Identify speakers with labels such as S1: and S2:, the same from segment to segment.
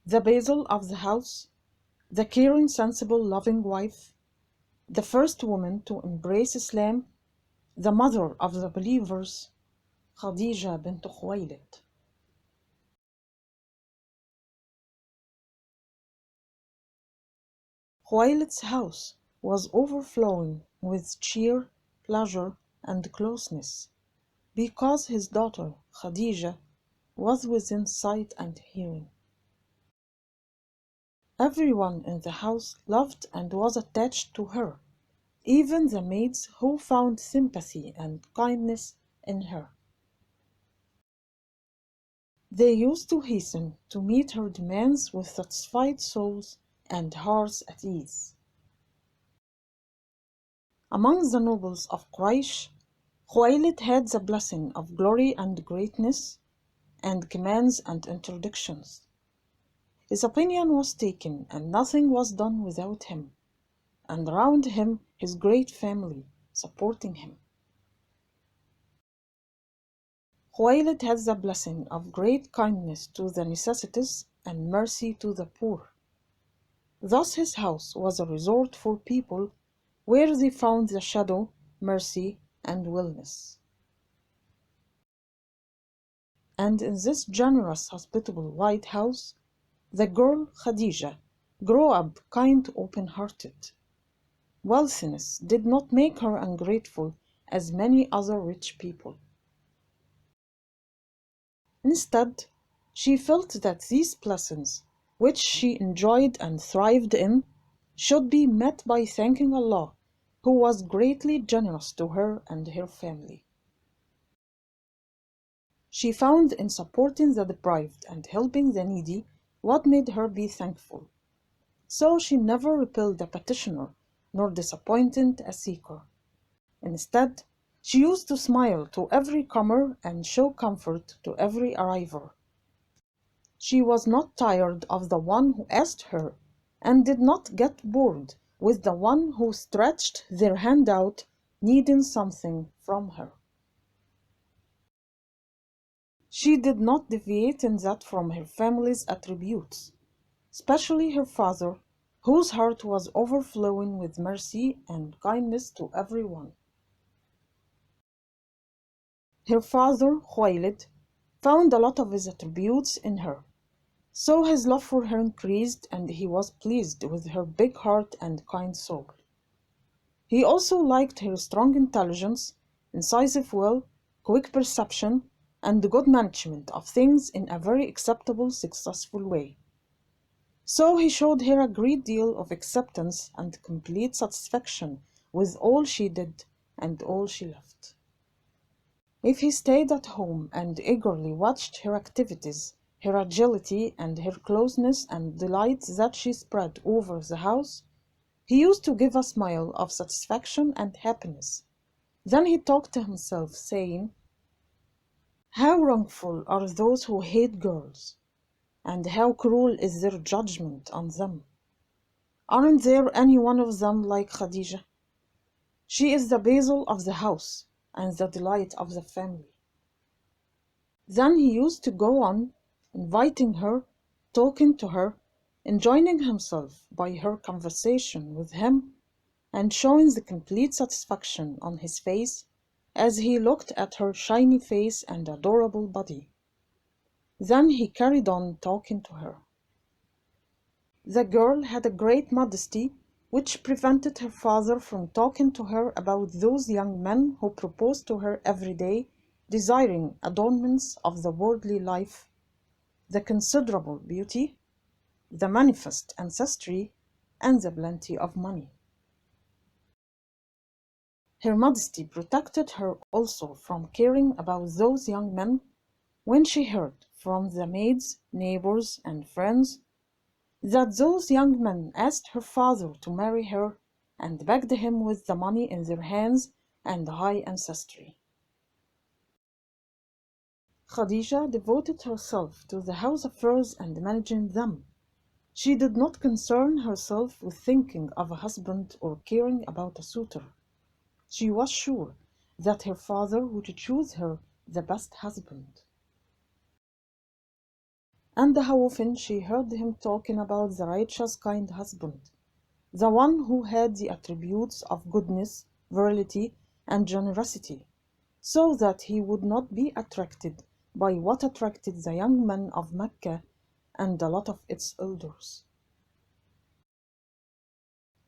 S1: the Basil of the house, the caring, sensible, loving wife, the first woman to embrace Islam, the mother of the believers, Khadijah bint Khuwaylid. Khuwaylid's house was overflowing with cheer, pleasure, and closeness, because his daughter Khadijah was within sight and hearing. Everyone in the house loved and was attached to her, even the maids who found sympathy and kindness in her. They used to hasten to meet her demands with satisfied souls and hearts at ease. Among the nobles of Quraysh, Khuwaylid had the blessing of glory and greatness, and commands and interdictions. His opinion was taken, and nothing was done without him, and around him his great family supporting him. Khuwaylid had the blessing of great kindness to the necessitous and mercy to the poor. Thus his house was a resort for people where they found the shadow, mercy, and wellness. And in this generous, hospitable white house, the girl Khadijah grew up kind, open-hearted. Wealthiness did not make her ungrateful as many other rich people. Instead, she felt that these blessings, which she enjoyed and thrived in, should be met by thanking Allah, who was greatly generous to her and her family. She found in supporting the deprived and helping the needy what made her be thankful. So she never repelled a petitioner, nor disappointed a seeker. Instead, she used to smile to every comer and show comfort to every arriver. She was not tired of the one who asked her, and did not get bored with the one who stretched their hand out, needing something from her. She did not deviate in that from her family's attributes, especially her father, whose heart was overflowing with mercy and kindness to everyone. Her father, Khoylid, found a lot of his attributes in her, so his love for her increased, and he was pleased with her big heart and kind soul. He also liked her strong intelligence, incisive will, quick perception, and good management of things in a very acceptable, successful way. So he showed her a great deal of acceptance and complete satisfaction with all she did and all she left. If he stayed at home and eagerly watched her activities, her agility, and her closeness and delight that she spread over the house, he used to give a smile of satisfaction and happiness. Then he talked to himself, saying, "How wrongful are those who hate girls, and how cruel is their judgment on them. Aren't there any one of them like Khadijah? She is the Basil of the house and the delight of the family." Then he used to go on, inviting her, talking to her, enjoying himself by her conversation with him, and showing the complete satisfaction on his face as he looked at her shiny face and adorable body. Then he carried on talking to her. The girl had a great modesty, which prevented her father from talking to her about those young men who proposed to her every day, desiring adornments of the worldly life, the considerable beauty, the manifest ancestry, and the plenty of money. Her modesty protected her also from caring about those young men when she heard from the maids, neighbors, and friends that those young men asked her father to marry her and begged him with the money in their hands and high ancestry. Khadijah devoted herself to the house affairs and managing them. She did not concern herself with thinking of a husband or caring about a suitor. She was sure that her father would choose her the best husband. and how often she heard him talking about the righteous, kind husband, the one who had the attributes of goodness, virility, and generosity, so that he would not be attracted by what attracted the young men of Mecca and a lot of its elders.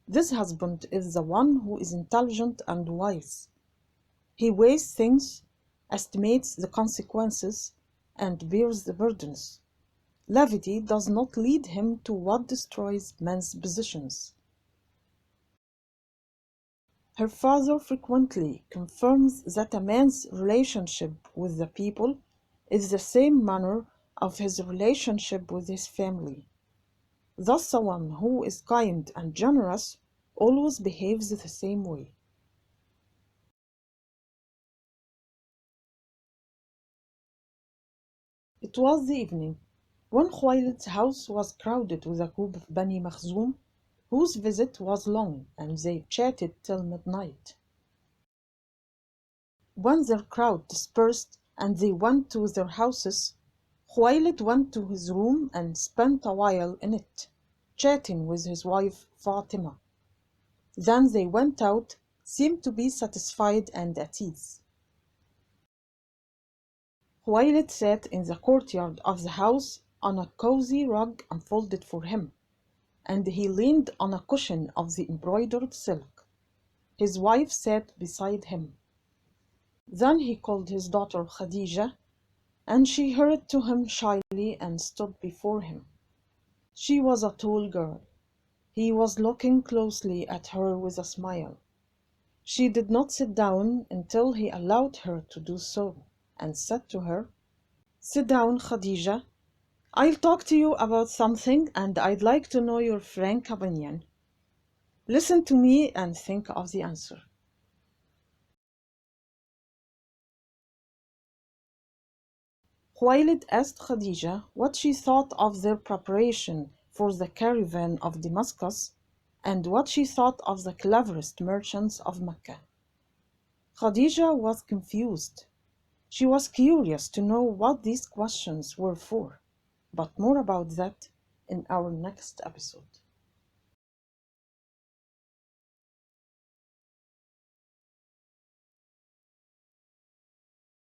S1: This husband is the one who is intelligent and wise. He weighs things, estimates the consequences, and bears the burdens. Levity does not lead him to what destroys men's positions. Her father frequently confirms that a man's relationship with the people is the same manner of his relationship with his family. Thus, someone who is kind and generous always behaves the same way. It was the evening, when Khuwaylid's house was crowded with a group of Bani Makhzum, whose visit was long, and they chatted till midnight. When their crowd dispersed and they went to their houses, Khuwaylid went to his room and spent a while in it, chatting with his wife Fatima. Then they went out, seemed to be satisfied and at ease. Khuwaylid sat in the courtyard of the house on a cozy rug unfolded for him, and he leaned on a cushion of the embroidered silk. His wife sat beside him. Then he called his daughter Khadijah, and she hurried to him shyly and stood before him. She was a tall girl. He was looking closely at her with a smile. She did not sit down until he allowed her to do so, and said to her, "Sit down, Khadijah. I'll talk to you about something, and I'd like to know your frank opinion. Listen to me and think of the answer." Khuwaylid asked Khadijah what she thought of their preparation for the caravan of Damascus and what she thought of the cleverest merchants of Mecca. Khadijah was confused. She was curious to know what these questions were for, but more about that in our next episode.